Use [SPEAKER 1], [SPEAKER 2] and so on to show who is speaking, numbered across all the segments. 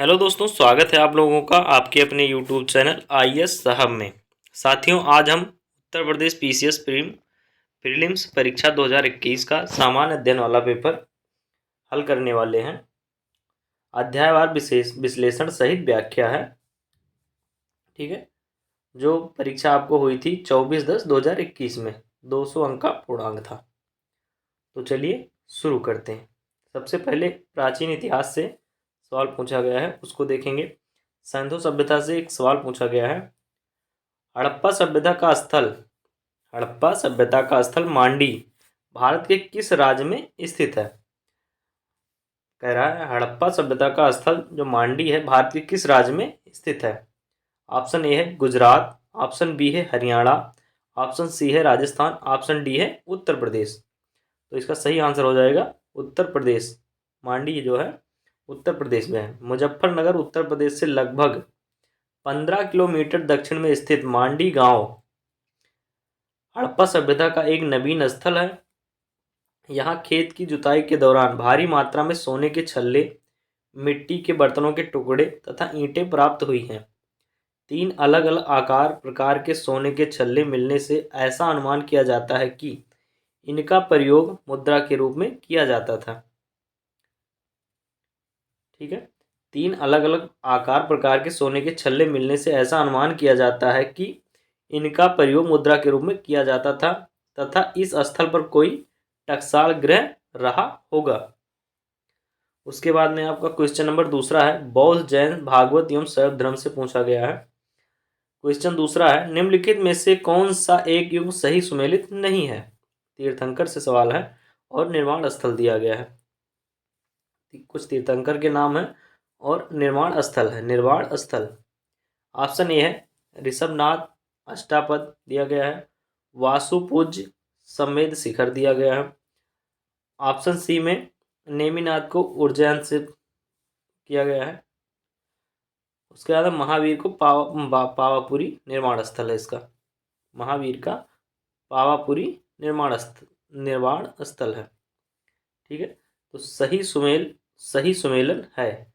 [SPEAKER 1] Hello दोस्तों, स्वागत है आप लोगों का आपके अपने यूट्यूब चैनल आईएएस साहब में। साथियों, आज हम उत्तर प्रदेश पीसीएस प्रीलिम्स परीक्षा 2021 का सामान्य अध्ययन वाला पेपर हल करने वाले हैं। अध्यायवार विशेष विश्लेषण सहित व्याख्या है। ठीक है, जो परीक्षा आपको हुई थी 24/10/2021 में 200 अंक का पूर्णांक था। तो चलिए शुरू करते हैं। सबसे पहले प्राचीन इतिहास से सवाल पूछा गया है, उसको देखेंगे। सिंधु सभ्यता से एक सवाल पूछा गया है। हड़प्पा सभ्यता का स्थल मांडी भारत के किस राज्य में स्थित है? कह रहा है हड़प्पा सभ्यता का स्थल जो मांडी है भारत के किस राज्य में स्थित है? ऑप्शन ए है गुजरात, ऑप्शन बी है हरियाणा, ऑप्शन सी है राजस्थान, ऑप्शन डी है उत्तर प्रदेश। तो इसका सही आंसर हो जाएगा उत्तर प्रदेश। मांडी जो है उत्तर प्रदेश में है। मुजफ्फरनगर उत्तर प्रदेश से लगभग 15 किलोमीटर दक्षिण में स्थित मांडी गांव हड़प्पा सभ्यता का एक नवीन स्थल है। यहाँ खेत की जुताई के दौरान भारी मात्रा में सोने के छल्ले, मिट्टी के बर्तनों के टुकड़े तथा ईंटें प्राप्त हुई हैं। 3 अलग अलग आकार प्रकार के सोने के छल्ले मिलने से ऐसा अनुमान किया जाता है कि इनका प्रयोग मुद्रा के रूप में किया जाता था। ठीक है, 3 अलग अलग आकार प्रकार के सोने के छल्ले मिलने से ऐसा अनुमान किया जाता है कि इनका प्रयोग मुद्रा के रूप में किया जाता था तथा इस स्थल पर कोई टकसाल गृह रहा होगा। उसके बाद में आपका क्वेश्चन नंबर दूसरा है, बौद्ध, जैन, भागवत एवं शैव धर्म से पूछा गया है। क्वेश्चन दूसरा है, निम्नलिखित में से कौन सा एक युग सही सुमेलित नहीं है? तीर्थंकर से सवाल है और निर्माण स्थल दिया गया है। कुछ तीर्थंकर के नाम है और निर्माण स्थल है। निर्वाण स्थल ऑप्शन ए है ऋषभनाथ अष्टापद दिया गया है, वासुपूज्य समेध शिखर दिया गया है। ऑप्शन सी में नेमिनाथ को उज्जैन से किया गया है। उसके बाद महावीर को पावापुरी निर्माण स्थल है इसका। महावीर का पावापुरी निर्माण स्थल है। ठीक है, तो सही सुमेलन है।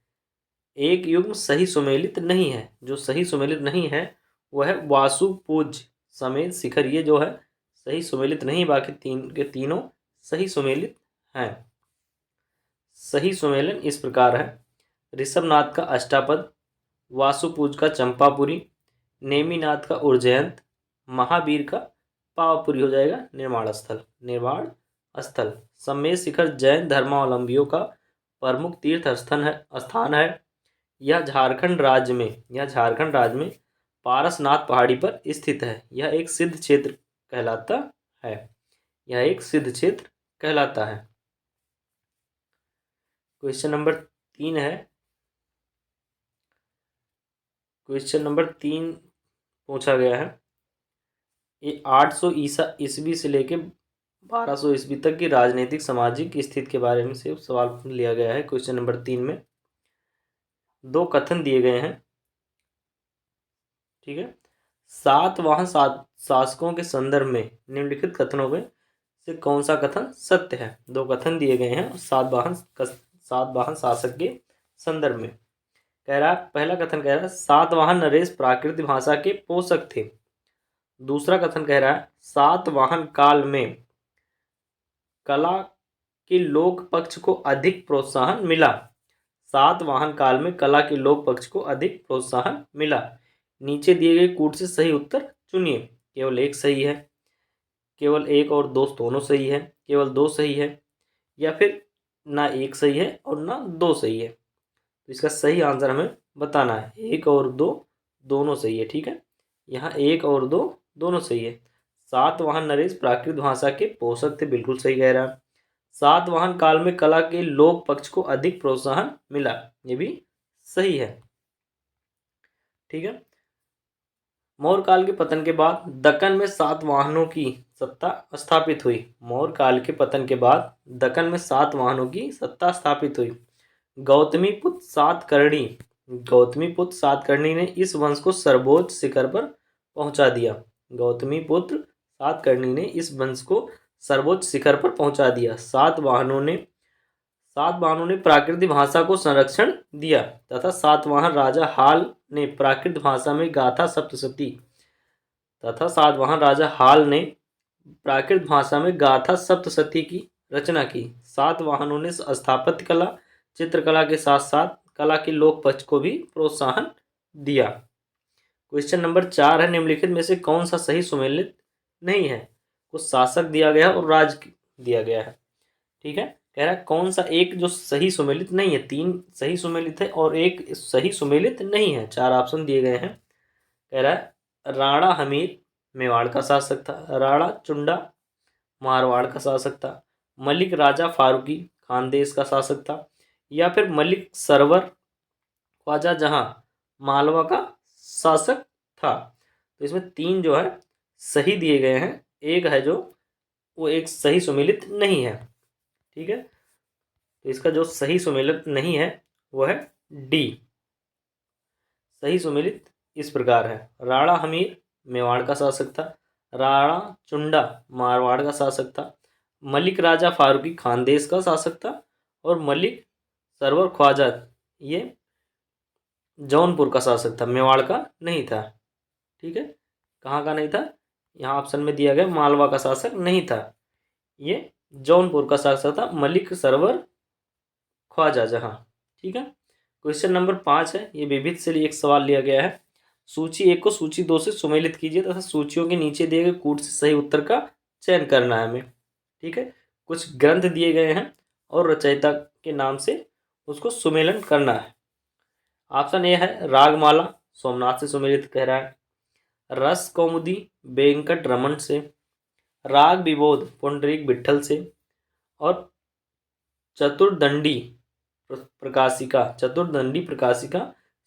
[SPEAKER 1] एक युग्म सही सुमेलित नहीं है। जो सही सुमेलित नहीं है वह है वासुपूज्य समेत शिखर। ये जो है सही सुमेलित नहीं, बाकी तीन के तीनों सही सुमेलित हैं। सही सुमेलन इस प्रकार है, ऋषभनाथ का अष्टापद, वासुपूज का चंपापुरी, नेमिनाथ का उज्जैन, महावीर का पावापुरी हो जाएगा निर्माण स्थल। समेत शिखर जैन धर्मावलंबियों का प्रमुख तीर्थ स्थान है। यह झारखंड राज्य में पारसनाथ पहाड़ी पर स्थित है। यह एक सिद्ध क्षेत्र कहलाता है। क्वेश्चन नंबर 3 है। क्वेश्चन नंबर 3 पूछा गया है। ये 800 ईस्वी से लेकर 1200 ईस्वी तक की राजनीतिक सामाजिक स्थिति के बारे में से सवाल लिया गया है। क्वेश्चन नंबर 3 में 2 कथन दिए गए हैं। ठीक है, सातवाहन शासकों के संदर्भ में निम्नलिखित कथनों में से कौन सा कथन सत्य है? 2 कथन दिए गए हैं सातवाहन शासक के संदर्भ में। कह रहा है, पहला कथन कह रहा है सातवाहन नरेश प्राकृत भाषा के पोषक थे। दूसरा कथन कह रहा है सातवाहन काल में कला के लोक पक्ष को अधिक प्रोत्साहन मिला। सातवाहन काल में कला के लोक पक्ष को अधिक प्रोत्साहन मिला। नीचे दिए गए कूट से सही उत्तर चुनिए। केवल एक सही है, केवल 1 और 2 दोनों सही है, केवल 2 सही है, या फिर ना 1 सही है और ना 2 सही है। तो इसका सही आंसर हमें बताना है। 1 और 2 दोनों सही है। ठीक है, यहाँ 1 और 2 दोनों सही है। सातवाहन नरेश प्राकृत भाषा के पोषक थे, बिल्कुल सही कह रहा है। सातवाहन काल में कला के लोक पक्ष को अधिक प्रोत्साहन मिला, ये भी सही है। ठीक है, मौर्य काल के पतन के बाद दक्कन में सातवाहनों की सत्ता स्थापित हुई। मौर्य काल के पतन के बाद दक्कन में सातवाहनों की सत्ता स्थापित हुई। गौतमीपुत्र सातकर्णी ने इस वंश को सर्वोच्च शिखर पर पहुंचा दिया। गौतमीपुत्र सातकर्णी ने इस वंश को सर्वोच्च शिखर पर पहुंचा दिया। सातवाहनों ने प्राकृत भाषा को संरक्षण दिया तथा सातवाहन राजा हाल ने प्राकृत भाषा में गाथा सप्तशती की रचना की। सातवाहनों ने स्थापत्य कला, चित्रकला के साथ साथ कला के लोक पक्ष को भी प्रोत्साहन दिया। क्वेश्चन नंबर 4 है, निम्नलिखित में से कौन सा सही सुमेलित नहीं है? कुछ शासक दिया गया और राज्य दिया गया है। ठीक है, कह रहा है कौन सा एक जो सही सुमेलित नहीं है। 3 सही सुमेलित है और एक सही सुमेलित नहीं है। 4 ऑप्शन दिए गए हैं। कह रहा है राणा हमीर मेवाड़ का शासक था, राणा चुंडा मारवाड़ का शासक था, मलिक राजा फारूकी खानदेश का शासक था, या फिर मलिक सरवर ख्वाजा जहां मालवा का शासक था। तो इसमें 3 जो है सही दिए गए हैं, एक है जो वो एक सही सुमेलित नहीं है। ठीक है, तो इसका जो सही सुमेलित नहीं है वो है डी। सही सुमेलित इस प्रकार है, राणा हमीर मेवाड़ का शासक था, राणा चुंडा मारवाड़ का शासक था, मलिक राजा फारूकी खानदेश का शासक था, और मलिक सरवर ख्वाजा ये जौनपुर का शासक था, मेवाड़ का नहीं था। ठीक है, कहाँ का नहीं था? यहाँ ऑप्शन में दिया गया मालवा का शासक नहीं था, ये जौनपुर का शासक था, मलिक सरवर ख्वाजा जहाँ। ठीक है, क्वेश्चन नंबर 5 है, ये विविध से लिए एक सवाल लिया गया है। सूची 1 को सूची 2 से सुमेलित कीजिए तथा सूचियों के नीचे दिए गए कूट से सही उत्तर का चयन करना है हमें। ठीक है, कुछ ग्रंथ दिए गए हैं और रचयिता के नाम से उसको सुमेलन करना है। ऑप्शन ए है रागमाला, सोमनाथ से सुमेलित कह रहा है, रस कौमुदी वेंकट रमन से, राग विबोध पुंडरीक विट्ठल से, और चतुर्दंडी प्रकाशिका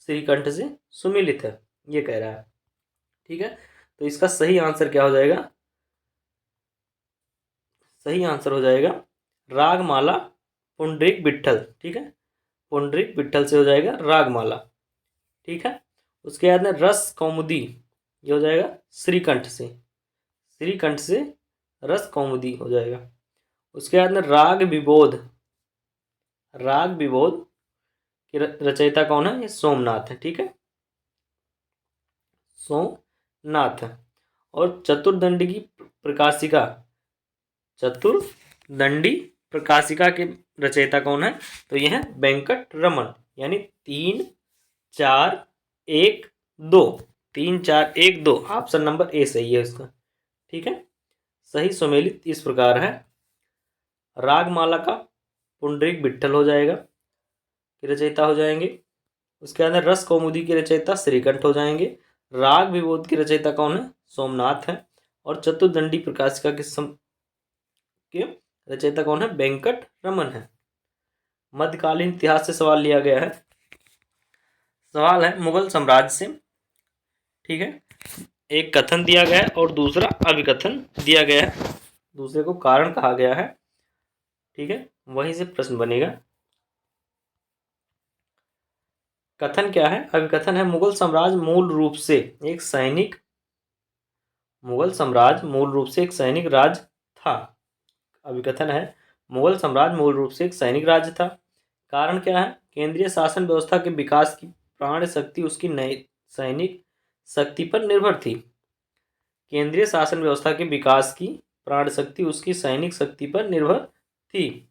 [SPEAKER 1] श्रीकंठ से सुमेलित है, ये कह रहा है। ठीक है, तो इसका सही आंसर क्या हो जाएगा? सही आंसर हो जाएगा रागमाला पुंडरीक विट्ठल। ठीक है, पुंडरीक विट्ठल से हो जाएगा रागमाला। ठीक है, उसके बाद में रस कौमुदी, ये हो जाएगा श्रीकंठ से रस कौमुदी हो जाएगा। उसके बाद में राग विबोध की रचयिता कौन है? ये सोमनाथ है। ठीक है, सोमनाथ। और चतुर्दंडी प्रकाशिका के रचयिता कौन है? तो यह है वेंकट रमन। यानी 3 4 1 2 3 4 1 2 ऑप्शन नंबर ए सही है इसका। ठीक है, सही सुमेलित इस प्रकार है, रागमाला का पुंडरीक विट्ठल हो जाएगा के रचयिता हो जाएंगे। उसके अंदर रस कौमुदी के रचयिता श्रीकंठ हो जाएंगे। राग विबोध के रचयिता कौन है? सोमनाथ है। और चतुर्दंडी प्रकाशिका के रचयिता कौन है? वेंकट रमन है। मध्यकालीन इतिहास से सवाल लिया गया है। सवाल है मुगल साम्राज्य से। ठीक है, एक कथन दिया गया है और दूसरा अभिकथन दिया गया है, दूसरे को कारण कहा गया है। ठीक है, वहीं से प्रश्न बनेगा। कथन क्या है? अभिकथन है मुगल साम्राज्य मूल रूप से एक सैनिक राज्य था। अभिकथन है मुगल साम्राज्य मूल रूप से एक सैनिक राज्य था। कारण क्या है? केंद्रीय शासन व्यवस्था के विकास की प्राण शक्ति उसकी नई सैनिक शक्ति पर निर्भर थी। केंद्रीय शासन व्यवस्था के विकास की प्राण शक्ति उसकी सैनिक शक्ति पर निर्भर थी।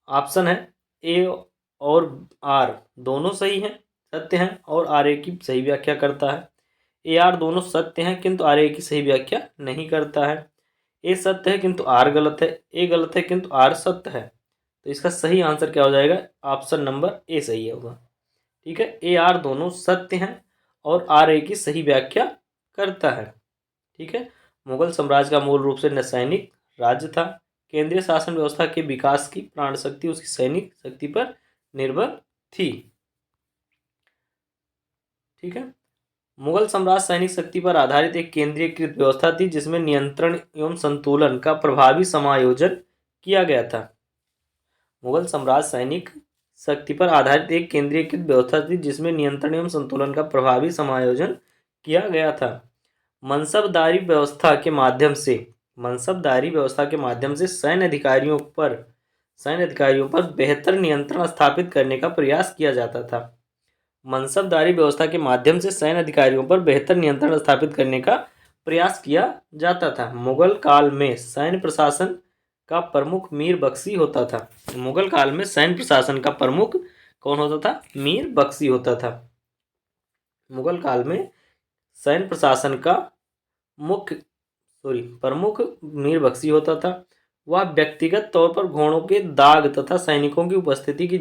[SPEAKER 1] ऑप्शन है ए और आर दोनों सही हैं, सत्य हैं, और आर ए की सही व्याख्या करता है। ए आर दोनों सत्य हैं किंतु आर ए की सही व्याख्या नहीं करता है। ए सत्य है किंतु आर गलत है, ए गलत है किंतु आर सत्य है। तो इसका सही आंसर क्या हो जाएगा? ऑप्शन नंबर ए सही होगा। ठीक है, ए आर दोनों सत्य हैं और आर ए की सही व्याख्या करता है। ठीक है, मुगल साम्राज्य का मूल रूप से नैसैनिक राज्य था। केंद्रीय शासन व्यवस्था के विकास की प्राण शक्ति उसकी सैनिक शक्ति पर निर्भर थी। ठीक है, मुगल साम्राज्य सैनिक शक्ति पर आधारित एक केंद्रीयकृत व्यवस्था थी जिसमें नियंत्रण एवं संतुलन का प्रभावी समायोजन किया गया था। मुगल साम्राज्य सैनिक शक्ति पर आधारित एक केंद्रीयकृत व्यवस्था थी जिसमें नियंत्रण एवं संतुलन का प्रभावी समायोजन किया गया था। मनसबदारी व्यवस्था के माध्यम से सैन्य अधिकारियों पर सैन्य अधिकारियों पर बेहतर नियंत्रण स्थापित करने का प्रयास किया जाता था। मनसबदारी व्यवस्था के माध्यम से सैन्य अधिकारियों पर बेहतर नियंत्रण स्थापित करने का प्रयास किया जाता था। मुगल काल में सैन्य प्रशासन का प्रमुख मीर बख्शी होता था। मुगल काल में सैन्य प्रशासन का प्रमुख कौन होता था? मीर बख्शी होता था। मुगल काल में सैन्य प्रशासन का प्रमुख मीर बख्शी होता था। वह व्यक्तिगत तौर पर घोड़ों के दाग तथा सैनिकों की उपस्थिति की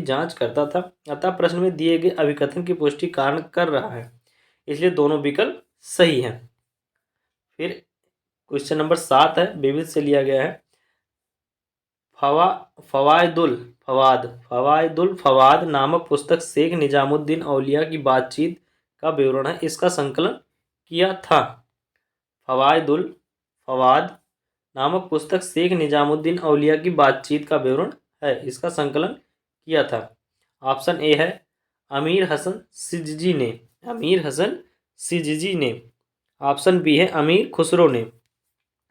[SPEAKER 1] जांच करता था। अतः प्रश्न में दिए गए अभिकथन की पुष्टि कारण कर रहा है, इसलिए दोनों विकल्प सही हैं। फिर क्वेश्चन नंबर 7 है, विविध से लिया गया है। फवायदुल फवाद नामक पुस्तक शेख निजामुद्दीन औलिया की बातचीत का विवरण है, इसका संकलन किया था। फवायदुल फवाद नामक पुस्तक शेख निजामुद्दीन औलिया की बातचीत का विवरण है, इसका संकलन किया था। ऑप्शन ए है अमीर हसन सिजजी ने। ऑप्शन बी है अमीर खुसरो ने।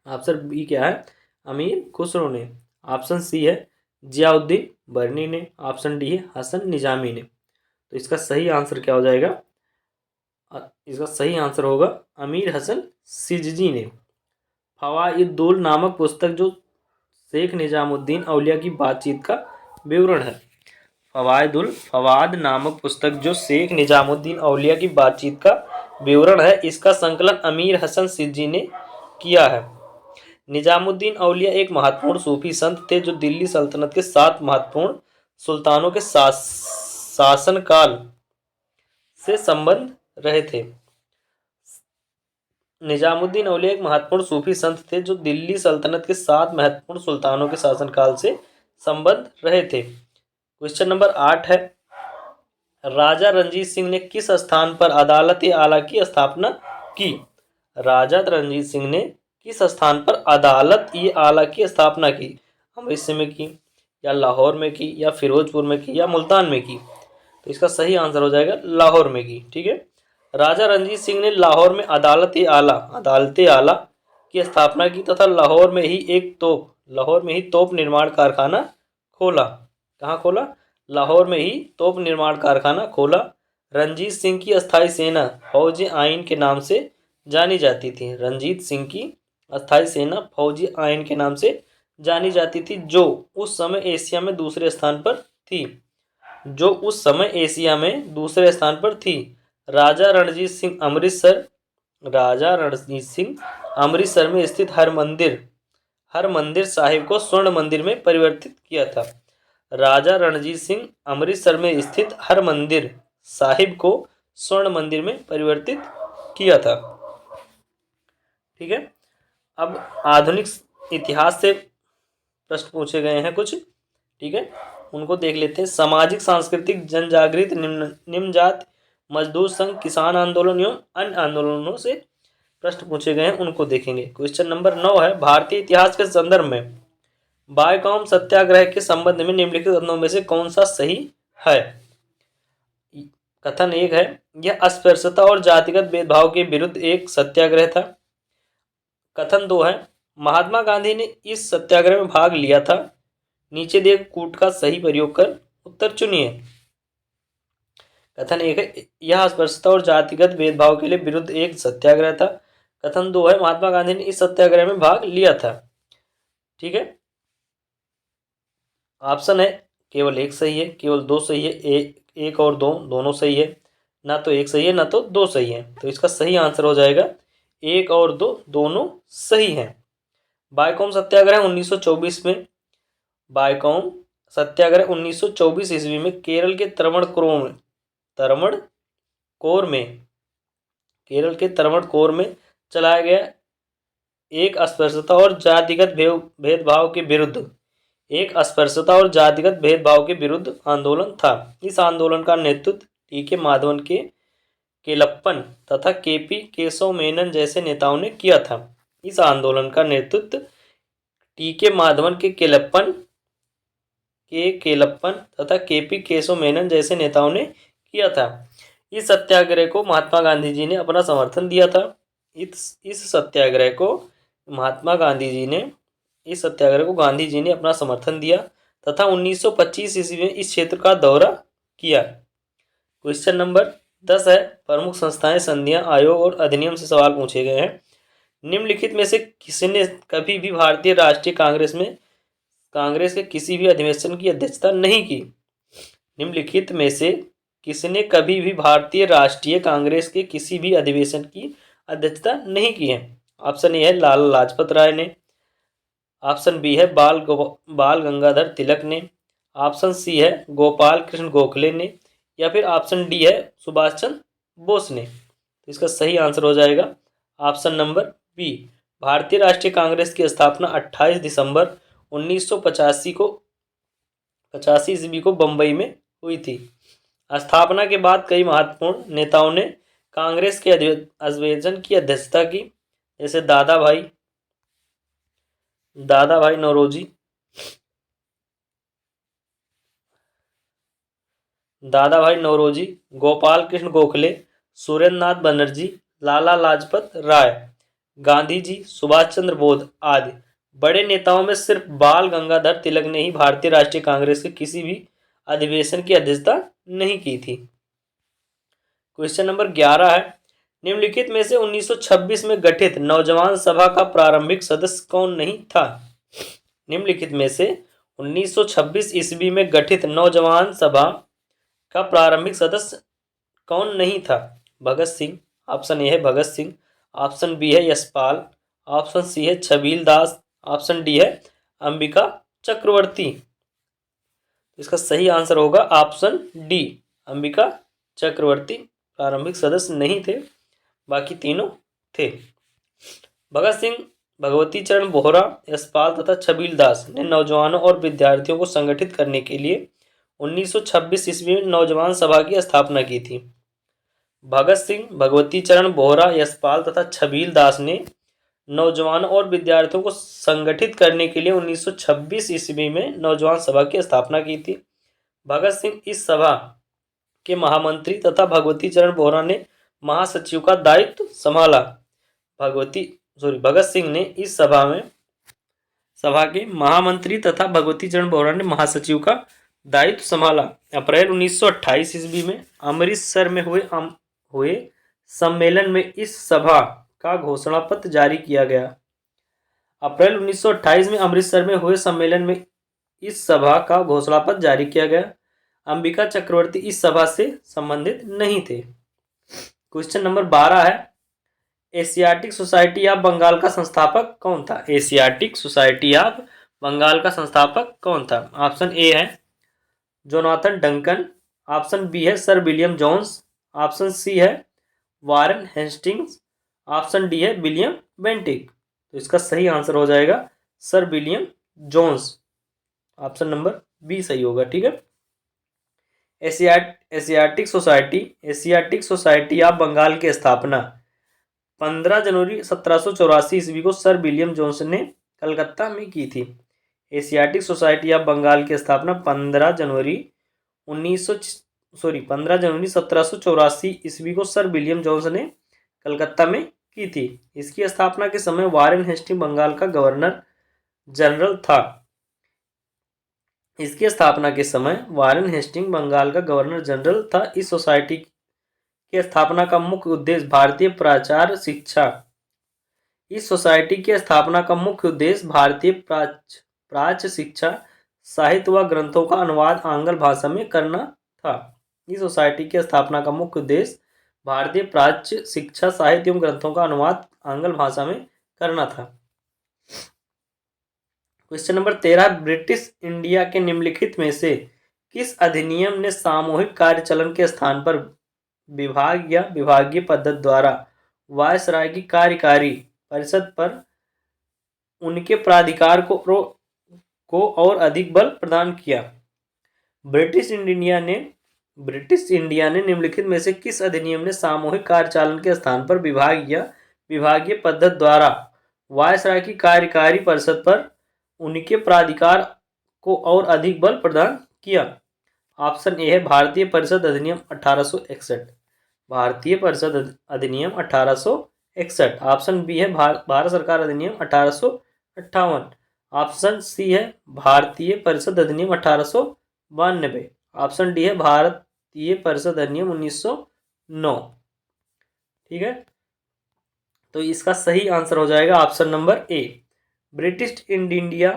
[SPEAKER 1] ऑप्शन बी क्या है? अमीर खुसरो ने। ऑप्शन सी है जियाउद्दीन बरनी ने। ऑप्शन डी है हसन निजामी ने। तो इसका सही आंसर क्या हो जाएगा? इसका सही आंसर होगा अमीर हसन सिजजी ने। फवाइदुल नामक पुस्तक जो शेख निजामुद्दीन औलिया की बातचीत का विवरण है। फवाद नामक पुस्तक जो शेख निजामुद्दीन औलिया की बातचीत का विवरण है, इसका संकलन अमीर हसन सिज्जी ने किया है। निजामुद्दीन औलिया एक महत्वपूर्ण सूफी संत थे जो दिल्ली सल्तनत के 7 महत्वपूर्ण सुल्तानों के शासनकाल से संबंध रहे थे। निजामुद्दीन औलिया एक महत्वपूर्ण सूफी संत थे जो दिल्ली सल्तनत के 7 महत्वपूर्ण सुल्तानों के शासनकाल से संबंध रहे थे। क्वेश्चन नंबर 8 है, राजा रणजीत सिंह ने किस स्थान पर अदालत-ए-आला की स्थापना की? राजा रणजीत सिंह ने किस स्थान पर अदालत-ए-आला की स्थापना की? अमृतसर में की, या लाहौर में की, या फिरोजपुर में की, या मुल्तान में की? तो इसका सही आंसर हो जाएगा लाहौर में की। ठीक है, राजा रणजीत सिंह ने लाहौर में अदालत-ए-आला की स्थापना की तथा लाहौर में ही तोप निर्माण कारखाना खोला। कहाँ खोला? लाहौर में ही तोप निर्माण कारखाना खोला। रणजीत सिंह की अस्थायी सेना फौज आइन के नाम से जानी जाती थी। रणजीत सिंह की अस्थायी सेना फौज आइन के नाम से जानी जाती थी, जो उस समय एशिया में दूसरे स्थान पर थी। राजा रणजीत सिंह अमृतसर में स्थित हरमंदिर साहिब को स्वर्ण मंदिर में परिवर्तित किया था। राजा रणजीत सिंह अमृतसर में स्थित हरमंदिर साहिब को स्वर्ण मंदिर में परिवर्तित किया था। ठीक है, अब आधुनिक इतिहास से प्रश्न पूछे गए हैं कुछ। ठीक है, उनको देख लेते हैं। सामाजिक सांस्कृतिक जनजागृति निम्न जाति मजदूर संघ किसान आंदोलन एवं अन्य आंदोलनों से प्रश्न पूछे गए हैं, उनको देखेंगे। क्वेश्चन नंबर 9 है, भारतीय इतिहास के संदर्भ में बायकॉम सत्याग्रह के संबंध में निम्नलिखित कथनों में से कौन सा सही है? कथन 1 है, यह अस्पृश्यता और जातिगत भेदभाव के विरुद्ध एक सत्याग्रह था। कथन 2 है, महात्मा गांधी ने इस सत्याग्रह में भाग लिया था। नीचे दिए कूट का सही प्रयोग कर उत्तर चुनिए। कथन 1 है, यह अस्पृश्यता और जातिगत भेदभाव के लिए विरुद्ध एक सत्याग्रह था। कथन 2 है, महात्मा गांधी ने इस सत्याग्रह में भाग लिया था। ठीक है, ऑप्शन है केवल एक सही है, केवल दो सही है, एक और दो दोनों सही है, ना तो एक सही है ना तो दो सही है। तो इसका सही आंसर हो जाएगा एक और दो दोनों सही हैं। बायकॉम सत्याग्रह 1924 में 1924 ईस्वी में केरल के त्रावणकोर में चलाया गया एक अस्पृश्यता और जातिगत भेदभाव के विरुद्ध आंदोलन था। इस आंदोलन का नेतृत्व टी.के. माधवन के केलप्पन तथा के.पी. केशव मेनन जैसे नेताओं ने किया था। इस आंदोलन का नेतृत्व टी.के. माधवन के केलप्पन तथा के.पी. केशव मेनन जैसे नेताओं ने किया था। इस सत्याग्रह को महात्मा गांधी जी ने अपना समर्थन दिया था। इस सत्याग्रह को महात्मा गांधी जी ने इस सत्याग्रह को गांधी जी ने अपना समर्थन दिया तथा 1925 ईस्वी में इस क्षेत्र का दौरा किया। क्वेश्चन नंबर 10 है, प्रमुख संस्थाएं, संधियां, आयोग और अधिनियम से सवाल पूछे गए हैं। निम्नलिखित में से किसने कभी भी भारतीय राष्ट्रीय कांग्रेस के किसी भी अधिवेशन की अध्यक्षता नहीं की? निम्नलिखित में से किसने कभी भी भारतीय राष्ट्रीय कांग्रेस के किसी भी अधिवेशन की अध्यक्षता नहीं की है? ऑप्शन ए है लाला लाजपत राय ने, ऑप्शन बी है बाल गंगाधर तिलक ने, ऑप्शन सी है गोपाल कृष्ण गोखले ने, या फिर ऑप्शन डी है सुभाष चंद्र बोस ने। तो इसका सही आंसर हो जाएगा ऑप्शन नंबर बी। भारतीय राष्ट्रीय कांग्रेस की स्थापना 28 दिसंबर 1985 ईस्वी को बम्बई में हुई थी। स्थापना के बाद कई महत्वपूर्ण नेताओं ने कांग्रेस के अधिवेशन की अध्यक्षता की, जैसे दादा भाई नौरोजी, गोपाल कृष्ण गोखले, सुरेंद्र नाथ बनर्जी, लाला लाजपत राय, गांधी जी, सुभाष चंद्र बोस आदि बड़े नेताओं में सिर्फ बाल गंगाधर तिलक ने ही भारतीय राष्ट्रीय कांग्रेस के किसी भी अधिवेशन की अध्यक्षता नहीं की थी। क्वेश्चन नंबर 11 है, निम्नलिखित में से 1926 में गठित नौजवान सभा का प्रारंभिक सदस्य कौन नहीं था? निम्नलिखित में से 1926 ईस्वी में गठित नौजवान सभा का प्रारंभिक सदस्य कौन नहीं था? भगत सिंह, ऑप्शन ए है भगत सिंह, ऑप्शन बी है यशपाल, ऑप्शन सी है छबील दास, ऑप्शन डी है अंबिका चक्रवर्ती। इसका सही आंसर होगा ऑप्शन डी, अंबिका चक्रवर्ती प्रारंभिक सदस्य नहीं थे, बाकी तीनों थे। भगत सिंह, भगवती चरण बोहरा, यशपाल तथा छबील दास ने नौजवानों और विद्यार्थियों को संगठित करने के लिए 1926 ईस्वी में नौजवान सभा की स्थापना की थी। भगत सिंह, भगवती चरण बोहरा, यशपाल तथा छबील दास ने नौजवानों और विद्यार्थियों को संगठित करने के लिए 1926 ईस्वी में नौजवान सभा की स्थापना की थी। भगत सिंह इस सभा के महामंत्री तथा भगवती चरण बोहरा ने महासचिव का दायित्व संभाला। भगत सिंह ने इस सभा के महामंत्री तथा भगवती चरण बोहरा ने महासचिव का दायित्व संभाला। अप्रैल 1928 ईस्वी में अमृतसर में हुए सम्मेलन में इस सभा का घोषणा पत्र जारी किया गया। अप्रैल 1928 में अमृतसर में हुए सम्मेलन में इस सभा का घोषणा पत्र जारी किया गया। अंबिका चक्रवर्ती इस सभा से संबंधित नहीं थे। क्वेश्चन नंबर 12 है, एशियाटिक सोसाइटी ऑफ बंगाल का संस्थापक कौन था? एशियाटिक सोसाइटी ऑफ बंगाल का संस्थापक कौन था? ऑप्शन ए है जोनाथन डंकन, ऑप्शन बी है sir William Jones, option C है वारेन हेस्टिंग्स, ऑप्शन डी है विलियम बेंटिक। तो इसका सही आंसर हो जाएगा sir William Jones, option number B सही होगा। ठीक है, एशियाटिक सोसाइटी ऑफ बंगाल की स्थापना 15 जनवरी 1784 ईस्वी को सर विलियम जोन्स ने कलकत्ता में की थी। एशियाटिक सोसाइटी ऑफ बंगाल की स्थापना 15 जनवरी 1784 ईस्वी को सर विलियम जोन्स ने कलकत्ता में की थी। इसकी स्थापना के समय वारेन हेस्टिंग बंगाल का गवर्नर जनरल था। इसकी स्थापना के समय वारेन हेस्टिंग बंगाल का गवर्नर जनरल था। इस सोसाइटी की स्थापना का मुख्य उद्देश्य भारतीय प्राच्य शिक्षा, साहित्य व ग्रंथों का अनुवाद आंग्ल भाषा में करना था। इस सोसाइटी की स्थापना का मुख्य उद्देश्य भारतीय प्राच्य शिक्षा, साहित्य एवं ग्रंथों का अनुवाद आंग्ल भाषा में करना था। क्वेश्चन नंबर 13, ब्रिटिश इंडिया के निम्नलिखित में से किस अधिनियम ने सामूहिक कार्यचलन के स्थान पर विभाग या विभागीय पद्धति द्वारा वायसराय की कार्यकारी परिषद पर उनके प्राधिकार को और अधिक बल प्रदान किया? ब्रिटिश इंडिया ने निम्नलिखित में से किस अधिनियम ने सामूहिक कार्यचालन के स्थान पर विभाग या विभागीय पद्धति द्वारा वायसराय की कार्यकारी परिषद पर उनके प्राधिकार को और अधिक बल प्रदान किया? ऑप्शन ए है भारतीय परिषद अधिनियम 1861। भारतीय परिषद अधिनियम 1861 61। ऑप्शन बी है भारत सरकार अधिनियम 1858। ऑप्शन सी है भारतीय परिषद अधिनियम 1892। ऑप्शन डी है भारतीय परिषद अधिनियम 1909। ठीक है, तो इसका सही आंसर हो जाएगा option number A, British India.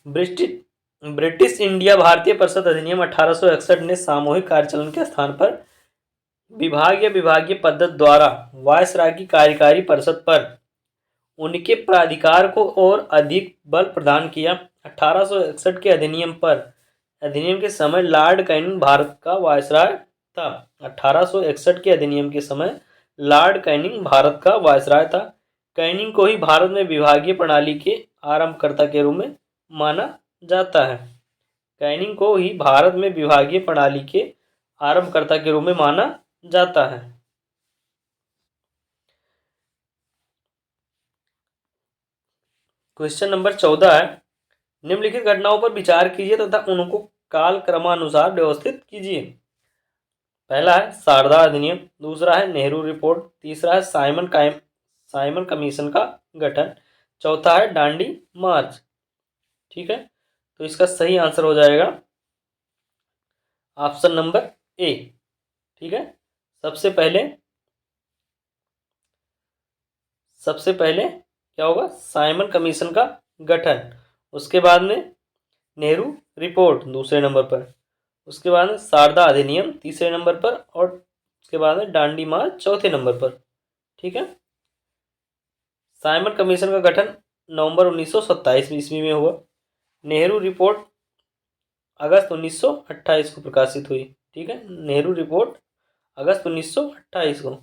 [SPEAKER 1] British British India भारतीय परिषद अधिनियम 1861 ने सामूहिक कार्यचलन के स्थान पर विभाग या विभागीय पद्धति द्वारा वायसराय की कार्यकारी परिषद पर उनके प्राधिकार को और अधिक बल प्रदान किया। 1861 के अधिनियम के समय लॉर्ड कैनिंग भारत का वायसराय था। 1861 के अधिनियम के समय लॉर्ड कैनिंग भारत का वायसराय था। कैनिंग को ही भारत में विभागीय प्रणाली के आरंभकर्ता के रूप में माना जाता है। कैनिंग को ही भारत में विभागीय प्रणाली के आरंभकर्ता के रूप में माना जाता है। क्वेश्चन नंबर 14 है, निम्नलिखित घटनाओं पर विचार कीजिए तथा उनको काल क्रमानुसार व्यवस्थित कीजिए। पहला है शारदा अधिनियम, दूसरा है नेहरू रिपोर्ट, तीसरा है साइमन कमीशन का गठन, चौथा है दांडी मार्च। ठीक है, तो इसका सही आंसर हो जाएगा ऑप्शन नंबर ए। ठीक है, सबसे पहले क्या होगा, साइमन कमीशन का गठन, उसके बाद में नेहरू रिपोर्ट दूसरे नंबर पर, उसके बाद में शारदा अधिनियम तीसरे नंबर पर, और उसके बाद में दांडी मार्च चौथे नंबर पर। ठीक है, साइमन कमीशन का गठन नवंबर 1927 ईस्वी में हुआ। नेहरू रिपोर्ट अगस्त 1928 को प्रकाशित हुई। ठीक है, नेहरू रिपोर्ट अगस्त 1928 को।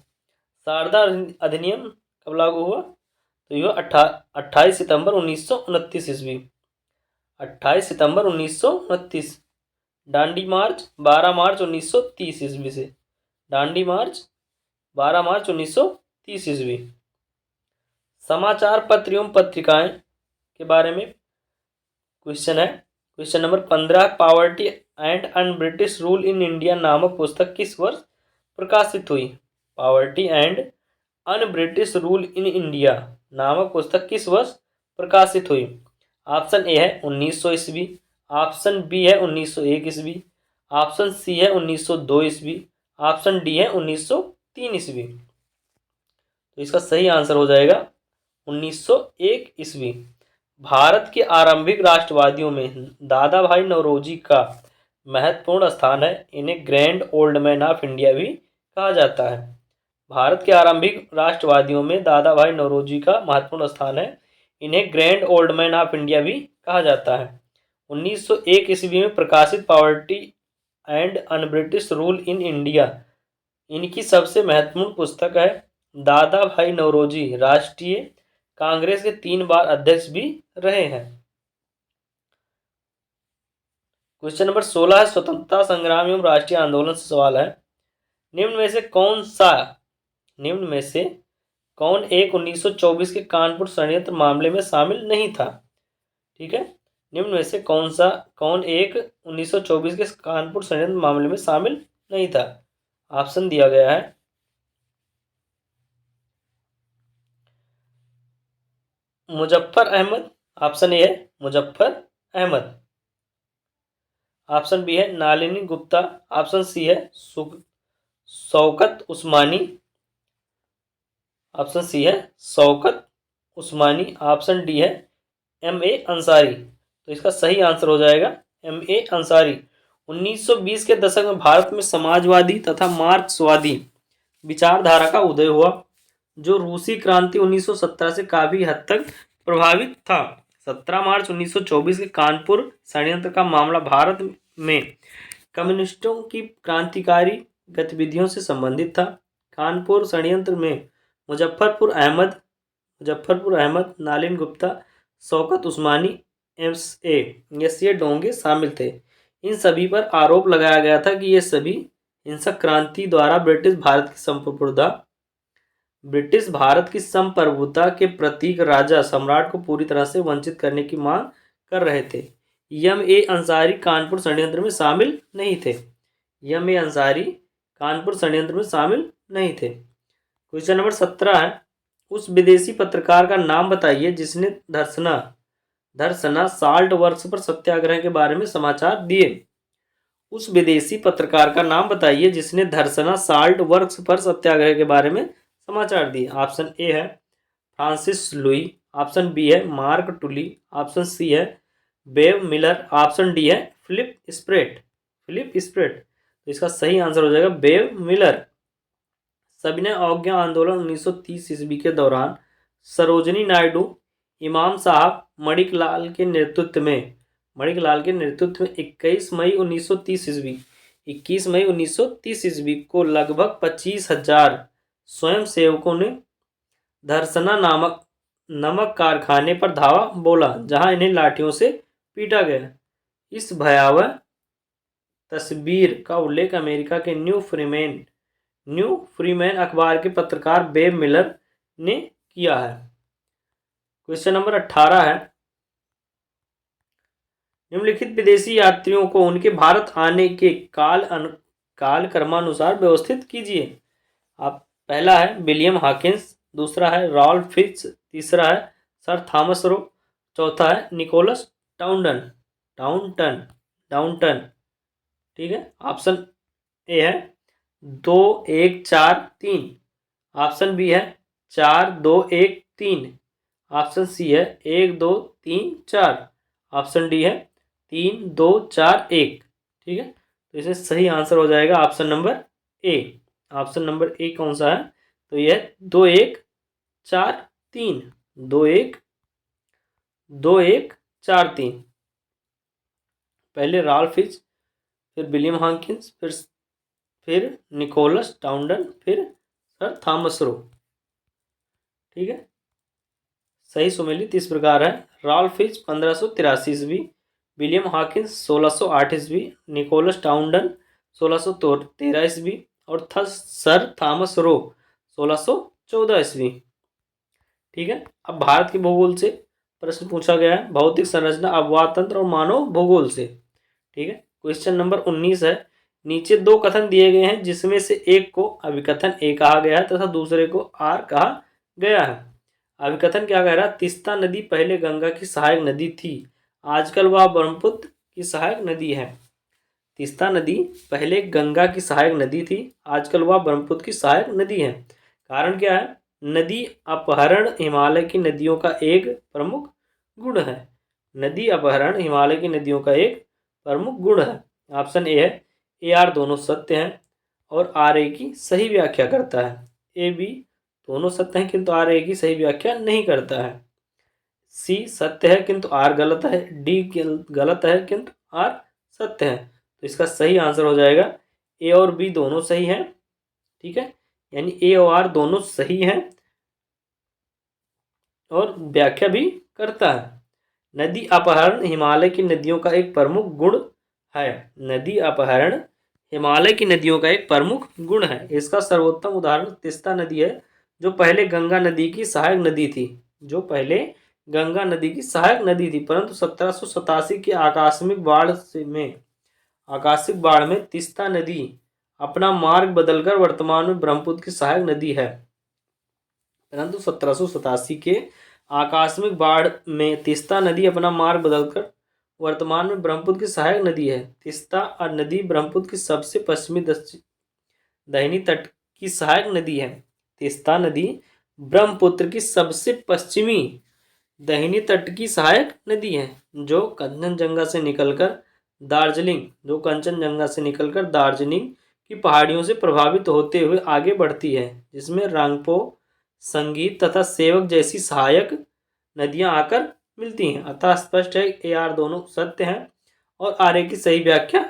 [SPEAKER 1] शारदा अधिनियम कब लागू हुआ, तो यह 28 सितंबर 1929 ईस्वी, 28 सितंबर 1929। दांडी मार्च 12 मार्च 1930 ईस्वी से, दांडी मार्च 12 मार्च 1930 ईस्वी। समाचार पत्र एवं पत्रिकाएं के बारे में क्वेश्चन है। Question number 15, poverty and un British rule in India नामक पुस्तक किस वर्ष प्रकाशित हुई। Poverty and un British rule in India नामक पुस्तक किस वर्ष प्रकाशित हुई। ऑप्शन ए है 1900 ईस्वी, ऑप्शन बी है 1901 ईस्वी, ऑप्शन सी है 1902 ईस्वी, ऑप्शन डी है 1903 ईस्वी। तो इसका सही आंसर हो जाएगा 1901 ईस्वी। भारत के आरंभिक राष्ट्रवादियों में दादा भाई नौरोजी का महत्वपूर्ण स्थान है। इन्हें grand old man of India भी कहा जाता है। भारत के आरंभिक राष्ट्रवादियों में दादा भाई नौरोजी का महत्वपूर्ण स्थान है। इन्हें grand old man of India भी कहा जाता है। 1901 ईस्वी में प्रकाशित poverty and un British rule in India इनकी सबसे महत्वपूर्ण पुस्तक है। दादा भाई नौरोजी राष्ट्रीय कांग्रेस के 3 बार अध्यक्ष भी रहे हैं। क्वेश्चन नंबर 16 है, स्वतंत्रता संग्राम एवं राष्ट्रीय आंदोलन से सवाल है। निम्न में से कौन एक 1924 के कानपुर षड्यंत्र मामले में शामिल नहीं था। ठीक है, निम्न में से कौन एक 1924 के कानपुर षड्यंत्र मामले में शामिल नहीं था। ऑप्शन दिया गया है, मुजफ्फर अहमद, ऑप्शन ए है मुजफ्फर अहमद, ऑप्शन बी है नालिनी गुप्ता, ऑप्शन सी है शौकत उस्मानी, ऑप्शन सी है शौकत उस्मानी, ऑप्शन डी है M.A. अंसारी। तो इसका सही आंसर हो जाएगा M.A. अंसारी। 1920 के दशक में भारत में समाजवादी तथा मार्क्सवादी विचारधारा का उदय हुआ, जो रूसी क्रांति 1917 से काफी हद तक प्रभावित था। 17 मार्च 1924 के कानपुर षड्यंत्र का मामला भारत में कम्युनिस्टों की क्रांतिकारी गतिविधियों से संबंधित था। कानपुर षड्यंत्र में मुजफ्फर अहमद, नालिन गुप्ता, शौकत उस्मानी, S.A. डोंगे शामिल थे। इन सभी पर आरोप लगाया गया था कि ये सभी हिंसक क्रांति द्वारा ब्रिटिश भारत की संप्रभुता के प्रतीक राजा सम्राट को पूरी तरह से वंचित करने की मांग कर रहे थे। M.A. अंसारी कानपुर षड्यंत्र में शामिल नहीं थे। M.A. अंसारी कानपुर षड्यंत्र में शामिल नहीं थे। क्वेश्चन नंबर 17 है, उस विदेशी पत्रकार का नाम बताइए जिसने धरसना साल्ट वर्क्स पर सत्याग्रह के बारे में समाचार दिए। उस विदेशी पत्रकार का नाम बताइए जिसने धरसना साल्ट वर्क्स पर सत्याग्रह के बारे में समाचार दिए। ऑप्शन ए है फ्रांसिस लुई, ऑप्शन बी है मार्क टुली, ऑप्शन सी है बेव मिलर, ऑप्शन डी है फिलिप स्प्रेट। तो इसका सही आंसर हो जाएगा बेव मिलर। सविनय अवज्ञा आंदोलन 1930 ईस्वी के दौरान सरोजनी नायडू, इमाम साहब मणिकलाल के नेतृत्व में 21 मई 1930 ईस्वी को लगभग 25,000 स्वयंसेवकों ने धरसना नामक नमक कारखाने पर धावा बोला, जहां इन्हें लाठियों से पीटा गया। इस भयावह तस्वीर का उल्लेख अमेरिका के न्यू फ्रीमैन अखबार के पत्रकार बेव मिलर ने किया है। क्वेश्चन नंबर 18 है, निम्नलिखित विदेशी यात्रियों को उनके भारत आने के काल क्रमानुसार व्यवस्थित कीजिए। आप पहला है विलियम हॉकिंस, दूसरा है रॉल्फ फिच, तीसरा है सर थॉमस रो, चौथा है निकोलस डाउंटन। ठीक है, ऑप्शन ए है 2 1 4 3, ऑप्शन बी है 4 2 1 3, ऑप्शन सी है 1 2 3 4, ऑप्शन डी है 3 2 4 1। ठीक है, तो इसमें सही आंसर हो जाएगा option number A. Option number A कौन सा है? तो यह 2 1 4 3, 2 1 4 3। पहले रॉल्फ फिच, फिर विलियम हॉकिंस, फिर निकोलस डाउंटन, फिर सर थॉमस रो। ठीक है, सही सुमेलित इस प्रकार है, रॉल्फ फिच 1583 ईस्वी, विलियम हॉकिंस 1608 ईस्वी, निकोलस डाउंटन 1613 ईस्वी और सर थॉमस रो 1614 ईस्वी। ठीक है, अब भारत के भूगोल से प्रश्न पूछा गया है, भौतिक संरचना, अपवाद तंत्र और मानव भूगोल से। ठीक है, क्वेश्चन नंबर 19 है, नीचे दो कथन दिए गए हैं जिसमें से एक को अभिकथन ए कहा गया है तथा दूसरे को आर कहा गया है। अभिकथन क्या कह रहा है? तीस्ता नदी पहले गंगा की सहायक नदी थी, आजकल वह ब्रह्मपुत्र की सहायक नदी है। तीस्ता नदी पहले गंगा की सहायक नदी थी, आजकल वह ब्रह्मपुत्र की सहायक नदी है। कारण क्या है? नदी अपहरण हिमालय की नदियों का एक प्रमुख गुण है। नदी अपहरण हिमालय की नदियों का एक प्रमुख गुण है। ऑप्शन ए है, ए आर दोनों सत्य हैं और आर ए की सही व्याख्या करता है। ए बी दोनों सत्य हैं किंतु आर ए की सही व्याख्या नहीं करता है। सी सत्य है किंतु आर गलत है। डी गलत है किंतु आर सत्य है। तो इसका सही आंसर हो जाएगा ए और बी दोनों सही हैं। ठीक है, यानी ए और आर दोनों सही हैं और व्याख्या भी करता है। नदी अपहरण हिमालय की नदियों का एक प्रमुख गुण है। नदी अपहरण हिमालय की नदियों का एक प्रमुख गुण है। इसका सर्वोत्तम उदाहरण तीस्ता नदी है, जो पहले गंगा नदी की सहायक नदी थी। परंतु 1787 की आकस्मिक बाढ़ में तीस्ता नदी अपना मार्ग बदलकर वर्तमान में ब्रह्मपुत्र की सहायक नदी है। परंतु 1787 के आकस्मिक बाढ़ में तीस्ता नदी अपना मार्ग बदलकर वर्तमान में ब्रह्मपुत्र की सहायक नदी है। तीस्ता नदी ब्रह्मपुत्र की सबसे पश्चिमी दाहिनी तट की सहायक नदी है। तीस्ता नदी ब्रह्मपुत्र की सबसे पश्चिमी दाहिनी तट की सहायक नदी है, जो कंचनजंगा से निकलकर दार्जिलिंग की पहाड़ियों से प्रभावित होते हुए आगे बढ़ती है, जिसमें रांगपो, संगीत तथा सेवक जैसी सहायक नदियां आकर मिलती हैं। अतः स्पष्ट है ए आर दोनों सत्य हैं और आर ए की सही व्याख्या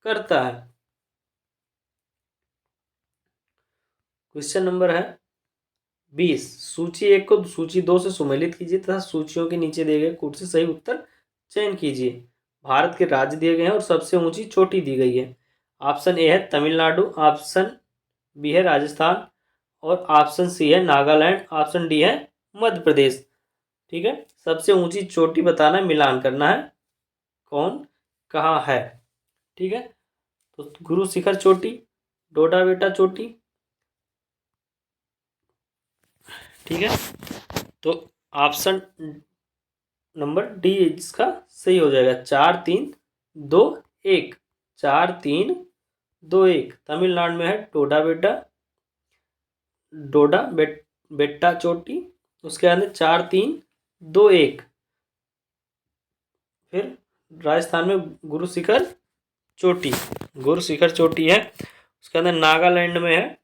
[SPEAKER 1] करता है। क्वेश्चन नंबर है 20, सूची 1 को सूची 2 से सुमेलित कीजिए तथा सूचियों के नीचे दिए गए कूट से सही उत्तर चयन कीजिए। भारत के राज्य दिए गए हैं और सबसे ऊंची चोटी दी गई है। ऑप्शन ए है तमिलनाडु, ऑप्शन बी है राजस्थान और ऑप्शन सी है नागालैंड, ऑप्शन डी है मध्य प्रदेश। ठीक है, सबसे ऊंची चोटी बताना है, मिलान करना है कौन कहाँ है। ठीक है, तो गुरु शिखर चोटी, डोडा बेटा चोटी। ठीक है, तो ऑप्शन नंबर डी इसका सही हो जाएगा। 4-3-2-1, 4-3-2-1। तमिलनाडु में है डोडा बेटा, बेट्टा चोटी। उसके अंदर 4-3-2-1। फिर राजस्थान में गुरु शिखर चोटी, गुरु शिखर चोटी है। उसके अंदर नागालैंड में है,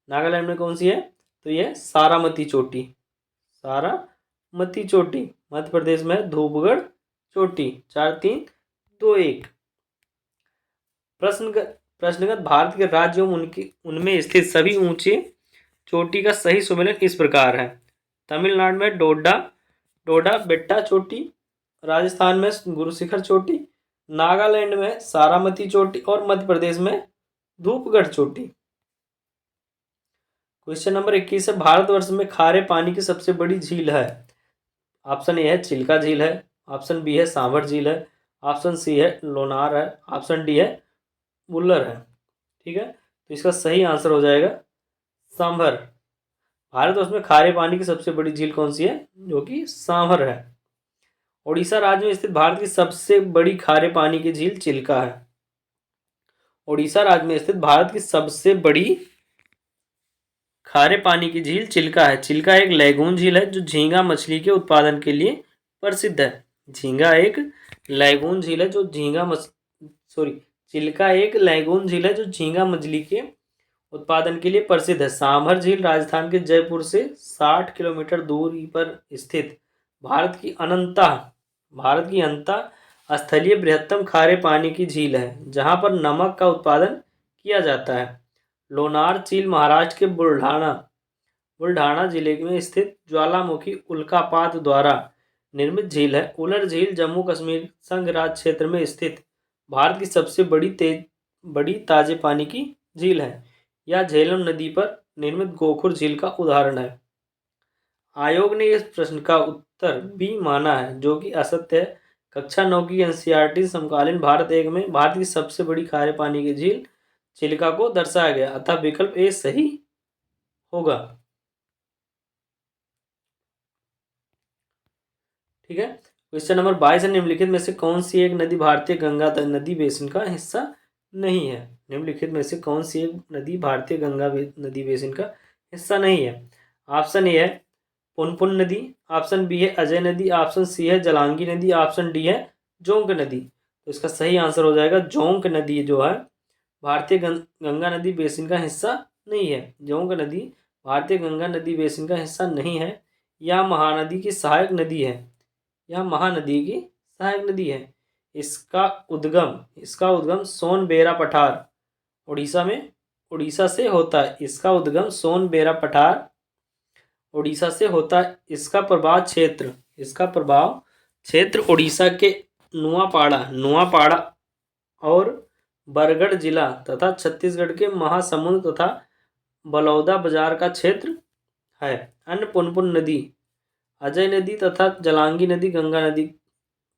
[SPEAKER 1] नागालैंड में कौन सी है, तो ये सारामती चोटी, सारामती चोटी। मध्य प्रदेश में है धूपगढ़ चोटी। 4-3-2-1। प्रश्नगत भारत के राज्यों में उनमें स्थित सभी ऊंचे चोटी का सही सुमेलन इस प्रकार है। तमिलनाडु में डोडा बेट्टा चोटी, राजस्थान में गुरु शिखर चोटी, नागालैंड में सारामती चोटी और मध्य प्रदेश में धूपगढ़ चोटी। क्वेश्चन नंबर 21 है, भारतवर्ष में खारे पानी की सबसे बड़ी झील है। ऑप्शन ए है चिल्का झील है, ऑप्शन बी है सांभर झील है, ऑप्शन सी है लोनार है, ऑप्शन डी है बुल्लर है। ठीक है, तो इसका सही आंसर हो जाएगा सांभर। भारतवर्ष में खारे पानी की सबसे बड़ी झील कौन सी है, जो कि सांभर है। ओडिशा राज्य में स्थित भारत की सबसे बड़ी खारे पानी की झील चिल्का है। ओडिशा राज्य में स्थित भारत की सबसे बड़ी खारे पानी की झील चिल्का है। चिल्का एक लैगून झील है जो झींगा मछली के उत्पादन के लिए प्रसिद्ध है। झींगा एक लैगून झील है जो चिल्का एक लैगून झील है जो झींगा मछली के उत्पादन के लिए प्रसिद्ध है। सांभर झील राजस्थान के जयपुर से 60 किलोमीटर दूरी पर स्थित भारत की अंतः स्थलीय बृहत्तम खारे पानी की झील है, जहां पर नमक का उत्पादन किया जाता है। लोनार झील महाराष्ट्र के बुल्ढाना जिले में स्थित ज्वालामुखी उल्कापात द्वारा निर्मित झील है। उलर झील जम्मू कश्मीर संघ राज्य क्षेत्र में स्थित भारत की सबसे बड़ी ताजे पानी की झील है। यह झेलम नदी पर निर्मित गोखुर झील का उदाहरण है। आयोग ने इस प्रश्न का उत्तर बी माना है, जो कि असत्य है। कक्षा 9 की एनसीईआरटी समकालीन भारत एक में भारत की सबसे बड़ी खारे पानी की झील चिल्का को दर्शाया गया, अतः विकल्प ए सही होगा। ठीक है, क्वेश्चन नंबर 22 है, निम्नलिखित में से कौन सी एक नदी भारतीय गंगा नदी बेसिन का हिस्सा नहीं है। निम्नलिखित में से कौन सी एक नदी भारतीय गंगा नदी बेसिन का हिस्सा नहीं है। ऑप्शन ए है पुनपुन नदी, ऑप्शन बी है अजय नदी, ऑप्शन सी है जलांगी नदी, ऑप्शन डी है जोंक नदी। तो इसका सही आंसर हो जाएगा जोंक नदी, जो है भारतीय गंगा नदी बेसिन का हिस्सा नहीं है। जोंक नदी भारतीय गंगा नदी बेसिन का हिस्सा नहीं है। यह महानदी की सहायक नदी है, यह महानदी की सहायक नदी है। इसका उद्गम सोनबेरा पठार उड़ीसा से होता है। इसका उद्गम सोनबेरा पठार उड़ीसा से होता है। इसका प्रभाव क्षेत्र उड़ीसा के नुआपाड़ा और बरगढ़ जिला तथा छत्तीसगढ़ के महासमुंद तथा बलौदा बाजार का क्षेत्र है। अन्य पुनपुन नदी, अजय नदी तथा जलांगी नदी गंगा नदी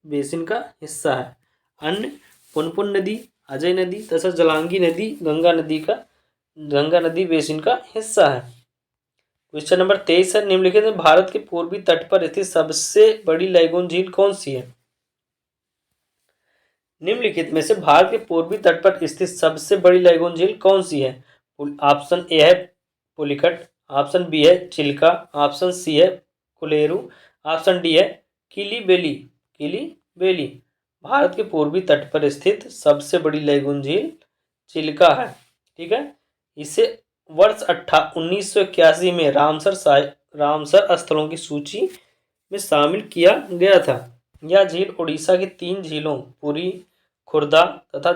[SPEAKER 1] बेसिन का हिस्सा है। अन्य पुनपुन नदी, अजय नदी तथा जलांगी नदी गंगा नदी बेसिन का हिस्सा है। क्वेश्चन नंबर 23 है, निम्नलिखित में भारत के पूर्वी तट पर स्थित सबसे बड़ी लैगून झील कौन सी है। निम्नलिखित में से भारत के पूर्वी तट पर स्थित सबसे बड़ी लैगून झील कौन सी है। ऑप्शन ए है पुलिकट, ऑप्शन बी है चिल्का, ऑप्शन सी है कुलेरू, ऑप्शन डी है किली बेली। भारत के पूर्वी तट पर स्थित सबसे बड़ी लैगून झील चिल्का है। ठीक है, इसे वर्ष 1981 में रामसर स्थलों की सूची में शामिल किया गया था। यह झील उड़ीसा की 3 झीलों पुरी, खुर्दा तथा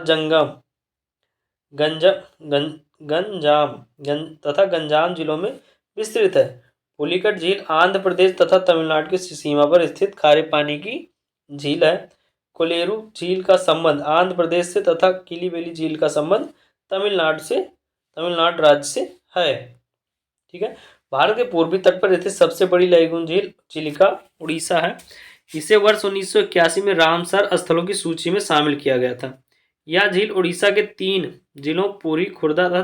[SPEAKER 1] गंजाम जिलों में विस्तृत है। पुलिकट झील आंध्र प्रदेश तथा तमिलनाडु की सीमा पर स्थित खारे पानी की झील है। कोलेरू झील का संबंध आंध्र प्रदेश से तथा किलीबेली झील का संबंध तमिलनाडु राज्य से है। ठीक है, भारत के पूर्वी तट पर स्थित सबसे बड़ी लैगून झील चिलिका उड़ीसा है। इसे वर्ष 1981 में रामसर स्थलों की सूची में शामिल किया गया था। यह झील उड़ीसा के 3 जिलों पुरी, खुर्दा तथा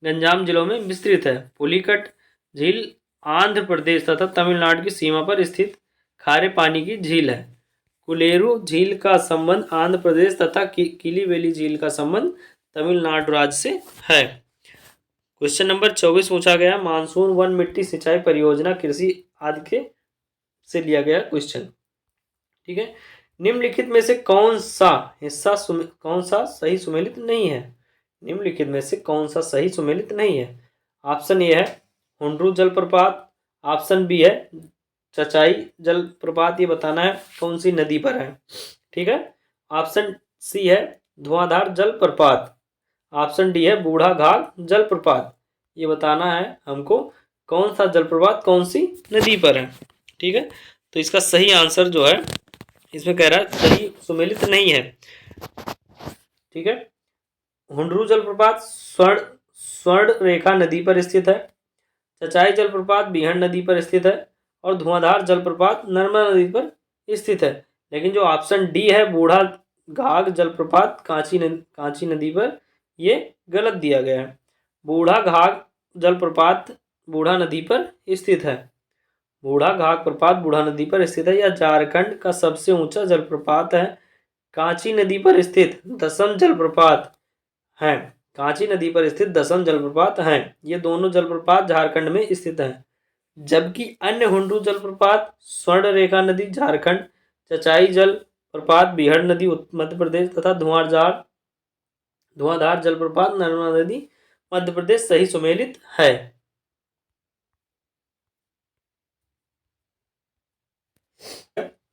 [SPEAKER 1] गंजाम जिलों में विस्तृत है। पुलिकट झील आंध्र प्रदेश तथा तमिलनाडु की सीमा पर स्थित खारे पानी की झील है। कुलेरू झील का संबंध आंध्र प्रदेश तथा किलीवेली झील का संबंध तमिलनाडु राज्य से है। क्वेश्चन नंबर 24 पूछा गया, मानसून वन मिट्टी सिंचाई परियोजना कृषि आदि के से लिया गया क्वेश्चन। ठीक है, निम्नलिखित में से कौन सा सही सुमेलित नहीं है? निम्नलिखित में से कौन सा सही सुमेलित नहीं है? ऑप्शन ए है हुंड्रू जलप्रपात, ऑप्शन बी है चचाई जलप्रपात। ये बताना है कौन सी नदी पर है। ठीक है, ऑप्शन सी है धुआंधार जलप्रपात, ऑप्शन डी है बूढ़ा घाघ जलप्रपात। ये बताना है हमको कौन सा जलप्रपात कौन सी नदी पर है। ठीक है, तो इसका सही आंसर जो है इसमें कह रहा है सही सुमेलित नहीं है। ठीक है, हुंड्रू जलप्रपात स्वर्ण रेखा नदी पर स्थित है, चचाई जलप्रपात बीहड़ नदी पर स्थित है और धुआंधार जलप्रपात नर्मदा नदी पर स्थित है। लेकिन जो ऑप्शन डी है बूढ़ा घाघ जलप्रपात कांची नदी पर, ये गलत दिया गया है। बूढ़ा घाघ जलप्रपात बूढ़ा नदी पर स्थित है। बूढ़ा घाघ प्रपात बूढ़ा नदी पर स्थित है। यह झारखंड का सबसे ऊंचा जलप्रपात है। कांची नदी पर स्थित दसम जलप्रपात है। कांची नदी पर स्थित दसम जलप्रपात हैं। ये दोनों जलप्रपात झारखंड में स्थित हैं। जबकि अन्य हुंड्रू जलप्रपात स्वर्ण रेखा नदी झारखंड, चचाई जलप्रपात बीहड़ नदी मध्य प्रदेश तथा धुआंधार जलप्रपात नर्मदा नदी मध्य प्रदेश सही सुमेलित है।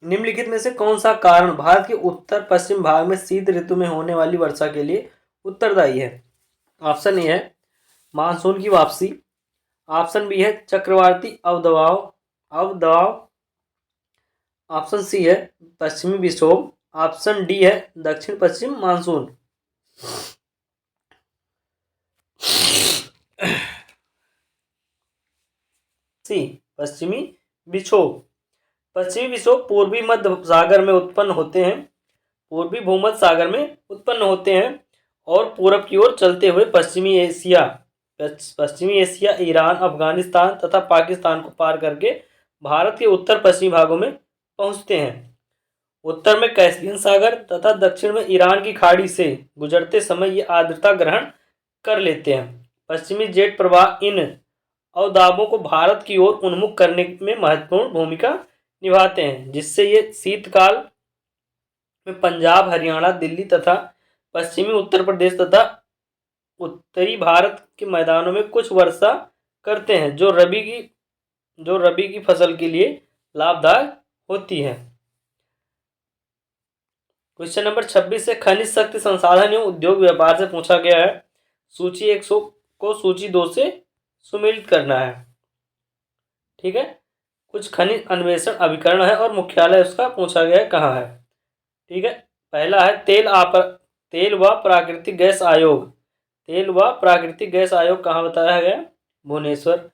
[SPEAKER 1] निम्नलिखित में से कौन सा कारण भारत के उत्तर पश्चिम भाग में शीत ऋतु में होने वाली वर्षा के लिए उत्तरदायी है? ऑप्शन ए है मानसून की वापसी, ऑप्शन बी है चक्रवाती अवदबाव, ऑप्शन सी है पश्चिमी विक्षोभ, ऑप्शन डी है दक्षिण पश्चिम मानसून। सी पश्चिमी विक्षोभ। पश्चिमी विक्षोभ पूर्वी मध्य सागर में उत्पन्न होते हैं, पूर्वी भूमध्य सागर में उत्पन्न होते हैं और पूरब की ओर चलते हुए पश्चिमी एशिया, ईरान, अफगानिस्तान तथा पाकिस्तान को पार करके भारत के उत्तर पश्चिमी भागों में पहुंचते हैं। उत्तर में कैस्पियन सागर तथा दक्षिण में ईरान की खाड़ी से गुजरते समय ये आर्द्रता ग्रहण कर लेते हैं। पश्चिमी जेट प्रवाह इन अवदाबों को भारत की ओर उन्मुख करने में महत्वपूर्ण भूमिका निभाते हैं, जिससे ये शीतकाल में पंजाब, हरियाणा, दिल्ली तथा पश्चिमी उत्तर प्रदेश तथा उत्तरी भारत के मैदानों में कुछ वर्षा करते हैं, जो रबी की फसल के लिए लाभदायक होती है। क्वेश्चन नंबर 26 से खनिज शक्ति संसाधन एवं उद्योग व्यापार से पूछा गया है। सूची 1 को सूची 2 से सुमेलित करना है। ठीक है, कुछ खनिज अन्वेषण अभिकरण है और मुख्यालय उसका पूछा गया है कहाँ है। ठीक है, पहला है तेल व प्राकृतिक गैस आयोग। तेल व प्राकृतिक गैस आयोग कहाँ बताया गया? भुवनेश्वर।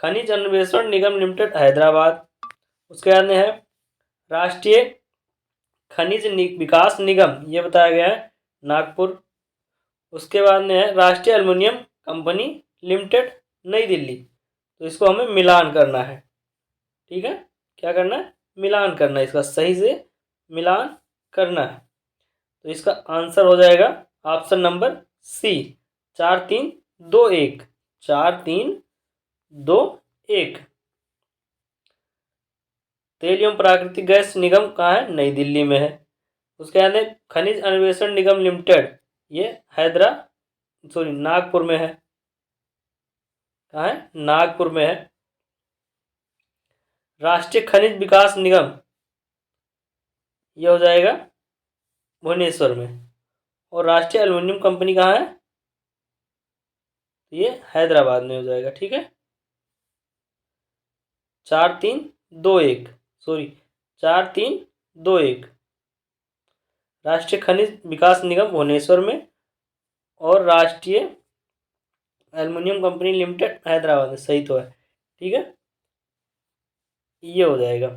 [SPEAKER 1] खनिज अन्वेषण निगम लिमिटेड हैदराबाद। उसके बाद में है राष्ट्रीय खनिज विकास निगम, ये बताया गया है नागपुर। उसके बाद में है राष्ट्रीय एल्युमिनियम कंपनी लिमिटेड नई दिल्ली। तो इसको हमें मिलान करना है। ठीक है, क्या करना है? मिलान करना है, इसका सही से मिलान करना है। तो इसका आंसर हो जाएगा ऑप्शन नंबर सी 4321। 4321। तेल एवं प्राकृतिक गैस निगम कहाँ है? नई दिल्ली में है। उसके बाद में खनिज अन्वेषण निगम लिमिटेड, ये नागपुर में है। कहाँ है? नागपुर में है। राष्ट्रीय खनिज विकास निगम, ये हो जाएगा भुवनेश्वर में। और राष्ट्रीय एल्युमिनियम कंपनी कहाँ है? ये हैदराबाद में हो जाएगा। ठीक है, 4321। राष्ट्रीय खनिज विकास निगम भुवनेश्वर में और राष्ट्रीय एल्युमिनियम कंपनी लिमिटेड हैदराबाद में, सही तो है। ठीक है, ये हो जाएगा।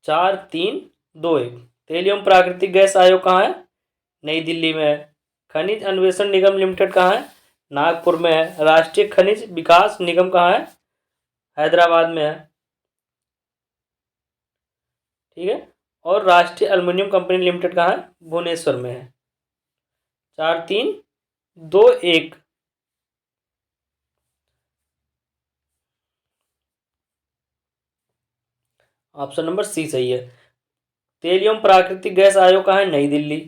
[SPEAKER 1] 4, 3, 2, 1। तेल एवं प्राकृतिक गैस आयोग कहाँ है? नई दिल्ली में है। खनिज अन्वेषण निगम लिमिटेड कहाँ है? नागपुर में है। राष्ट्रीय खनिज विकास निगम कहाँ है? हैदराबाद में है। ठीक है, और राष्ट्रीय एल्युमिनियम कंपनी लिमिटेड कहाँ है? भुवनेश्वर में है। 4, 3, 2, 1। ऑप्शन नंबर सी सही है। तेल एवं प्राकृतिक गैस आयोग कहाँ है? नई दिल्ली।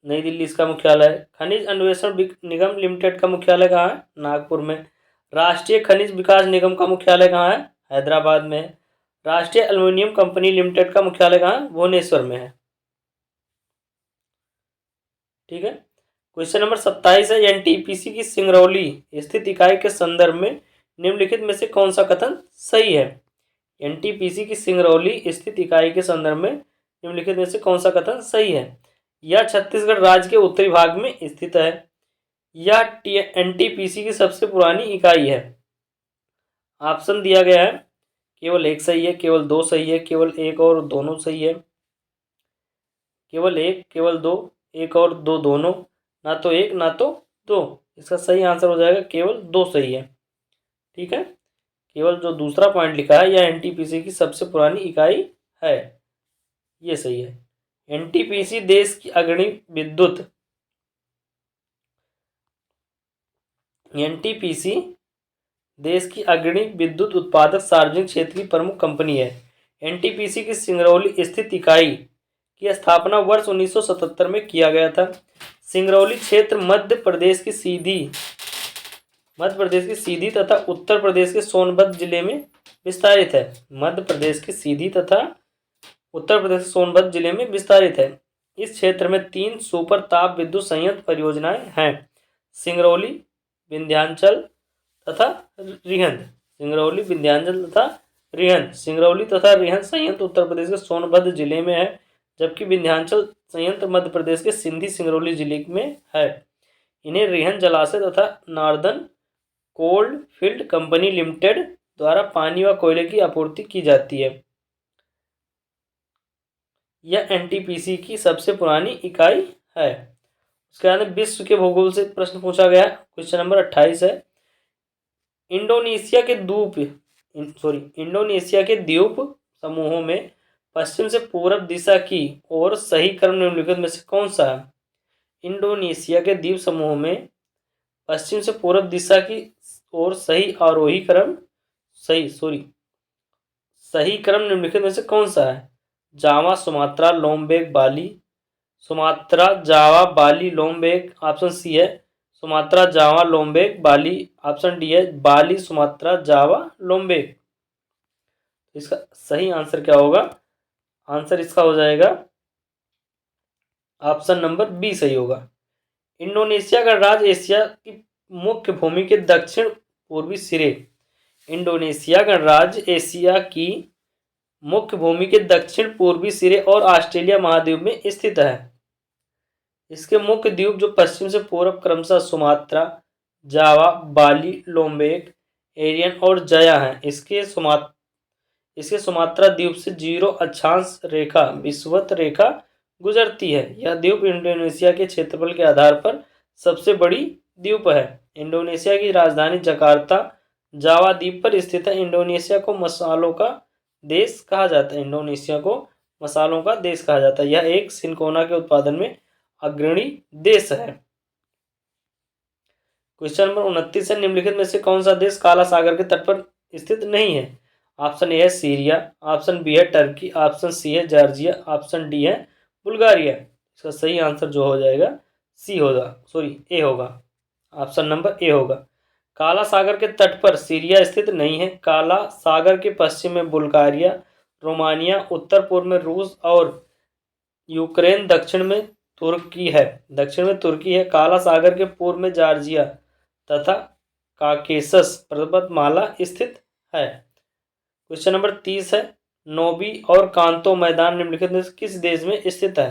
[SPEAKER 1] नई दिल्ली इसका मुख्यालय है। खनिज अन्वेषण निगम लिमिटेड का मुख्यालय कहाँ है? नागपुर में। राष्ट्रीय खनिज विकास निगम का मुख्यालय कहाँ है? हैदराबाद में। राष्ट्रीय एल्युमिनियम कंपनी लिमिटेड का मुख्यालय कहाँ है? भुवनेश्वर में है। ठीक है, क्वेश्चन नंबर 27 है, एनटीपीसी की सिंगरौली स्थित इकाई के संदर्भ में निम्नलिखित में से कौन सा कथन सही है? एनटीपीसी की सिंगरौली स्थित इकाई के संदर्भ में निम्नलिखित में से कौन सा कथन सही है? यह छत्तीसगढ़ राज्य के उत्तरी भाग में स्थित है। यह एनटीपीसी की सबसे पुरानी इकाई है। ऑप्शन दिया गया है, केवल एक सही है, केवल दो सही है, केवल एक और दोनों सही है, केवल एक, केवल दो, एक और दो दोनों, ना तो एक ना तो दो। इसका सही आंसर हो जाएगा केवल दो सही है। ठीक है, केवल जो दूसरा पॉइंट लिखा है, यह एनटीपीसी की सबसे पुरानी इकाई है, ये सही है। एनटीपीसी देश की अग्रणी विद्युत एनटीपीसी देश की अग्रणी विद्युत उत्पादक सार्वजनिक क्षेत्र की प्रमुख कंपनी है। एनटीपीसी की सिंगरौली स्थित इकाई की स्थापना वर्ष 1977 में किया गया था। सिंगरौली क्षेत्र मध्य प्रदेश की सीधी तथा उत्तर प्रदेश के सोनभद्र जिले में विस्तारित है। मध्य प्रदेश की सीधी तथा उत्तर प्रदेश के सोनभद्र जिले में विस्तारित है। इस क्षेत्र में 3 सुपर ताप विद्युत संयंत्र परियोजनाएं हैं, सिंगरौली, विंध्याचल तथा रिहंद। सिंगरौली, विंध्याचल तथा रिहंद। सिंगरौली तथा रिहंद संयंत्र उत्तर प्रदेश के सोनभद्र जिले में है, जबकि विंध्याचल संयंत्र मध्य प्रदेश के सिंधी सिंगरौली जिले में है। इन्हें रिहंद जलाशय तथा northern cold field company limited द्वारा पानी व कोयले की आपूर्ति की जाती है। यह एनटीपीसी की सबसे पुरानी इकाई है। उसके बाद विश्व के भूगोल से प्रश्न पूछा गया। क्वेश्चन नंबर 28 है, इंडोनेशिया के द्वीप समूहों में पश्चिम से पूर्व दिशा की ओर सही क्रम निम्नलिखित में से कौन सा है? इंडोनेशिया के द्वीप समूहों में पश्चिम से पूर्व दिशा की ओर सही क्रम निम्नलिखित में से कौन सा है? जावा, सुमात्रा, लोम्बेक, बाली। सुमात्रा, जावा, बाली, लोम्बेक। ऑप्शन सी है सुमात्रा, जावा, लोम्बेक, बाली। ऑप्शन डी है बाली, सुमात्रा, जावा, लोम्बेक। इसका सही आंसर क्या होगा? आंसर इसका हो जाएगा ऑप्शन नंबर बी सही होगा। इंडोनेशिया गणराज्य एशिया की मुख्य भूमि के दक्षिण पूर्वी सिरे इंडोनेशिया गणराज्य एशिया की मुख्य भूमि के दक्षिण पूर्वी सिरे और ऑस्ट्रेलिया महाद्वीप में स्थित है। इसके मुख्य द्वीप जो पश्चिम से पूर्व क्रमशः सुमात्रा, जावा, बाली, लोम्बेक, एरियन और जया हैं। इसके सुमात्रा द्वीप से 0 अक्षांश रेखा विषुवत रेखा गुजरती है। यह द्वीप इंडोनेशिया के क्षेत्रफल के आधार पर सबसे बड़ी द्वीप है। इंडोनेशिया की राजधानी जकार्ता जावा द्वीप पर स्थित है। इंडोनेशिया को मसालों का देश कहा जाता है। यह एक सिनकोना के उत्पादन में अग्रणी देश है। क्वेश्चन नंबर 29 है, निम्नलिखित में से कौन सा देश काला सागर के तट पर स्थित नहीं है? ऑप्शन ए है सीरिया, ऑप्शन बी है टर्की, ऑप्शन सी है जॉर्जिया, ऑप्शन डी है बुल्गारिया। इसका सही आंसर जो हो जाएगा ए होगा। ऑप्शन नंबर ए होगा। काला सागर के तट पर सीरिया स्थित नहीं है। काला सागर के पश्चिम में बुल्गारिया, रोमानिया, उत्तर पूर्व में रूस और यूक्रेन, दक्षिण में तुर्की है। काला सागर के पूर्व में जॉर्जिया तथा काकेशस पर्वतमाला स्थित है। क्वेश्चन नंबर 30 है, नोबी और कांतो मैदान निम्नलिखित में किस देश में स्थित है?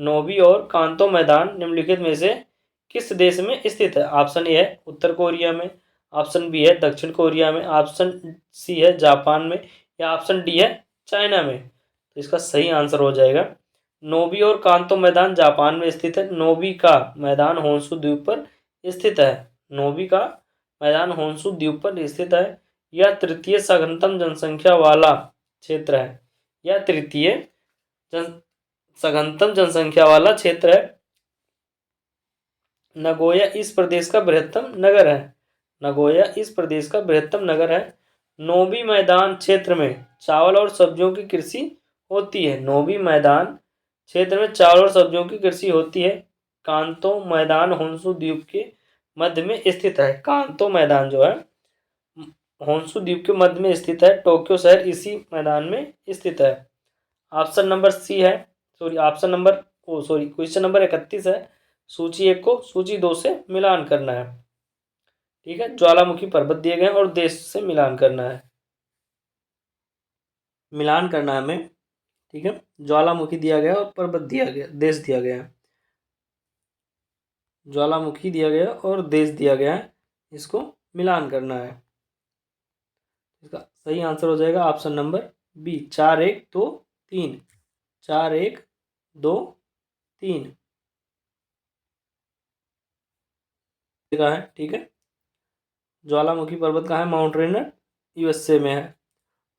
[SPEAKER 1] नोबी और कांतो मैदान निम्नलिखित में से किस देश में स्थित है? ऑप्शन ए है उत्तर कोरिया में, ऑप्शन बी है दक्षिण कोरिया में, ऑप्शन सी है जापान में, या ऑप्शन डी है चाइना में। तो इसका सही आंसर हो जाएगा नोबी और कांतो मैदान जापान में स्थित है। नोबी का मैदान होन्शु द्वीप पर स्थित है। नोबी का मैदान होन्शु द्वीप पर स्थित है। यह तृतीय सघनतम जनसंख्या वाला क्षेत्र है। यह तृतीय सघनतम जनसंख्या वाला क्षेत्र है। नगोया इस प्रदेश का बृहत्तम नगर है। नगोया इस प्रदेश का बृहत्तम नगर है। नोबी मैदान क्षेत्र में चावल और सब्जियों की कृषि होती है। नोबी मैदान क्षेत्र में चावल और सब्जियों की कृषि होती है। कांतो मैदान होन्शु द्वीप के मध्य में स्थित है। कांतो मैदान जो है होन्शु द्वीप के मध्य में स्थित है। टोक्यो शहर इसी मैदान में स्थित है। ऑप्शन नंबर सी है, क्वेश्चन नंबर 31 है। सूची 1 को सूची 2 से मिलान करना है। ठीक है, ज्वालामुखी पर्वत दिए गए और देश से मिलान करना है। मिलान करना है हमें। ठीक है, ज्वालामुखी दिया गया और पर्वत दिया गया, देश दिया गया है। ज्वालामुखी दिया गया और देश दिया गया है, इसको मिलान करना है। इसका सही आंसर हो जाएगा ऑप्शन नंबर बी, 4 1 2 3। 4 1 2 3 का है। ठीक है, ज्वालामुखी पर्वत कहाँ है? माउंट रेनर यूएसए में है।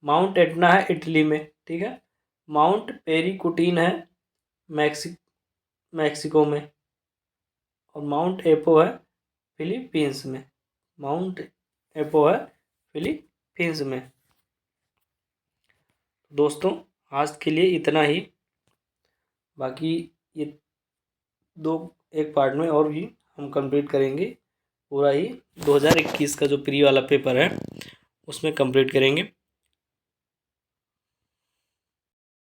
[SPEAKER 1] माउंट एटना है इटली में। ठीक है, माउंट पेरिकुटीन है मैक्सिको में, और माउंट एपो है फिलीपींस में। माउंट एपो है फिलीपींस में। दोस्तों, आज के लिए इतना ही। बाकी ये दो एक पार्ट में और भी हम कंप्लीट करेंगे। पूरा ही 2021 का जो प्री वाला पेपर है उसमें कंप्लीट करेंगे।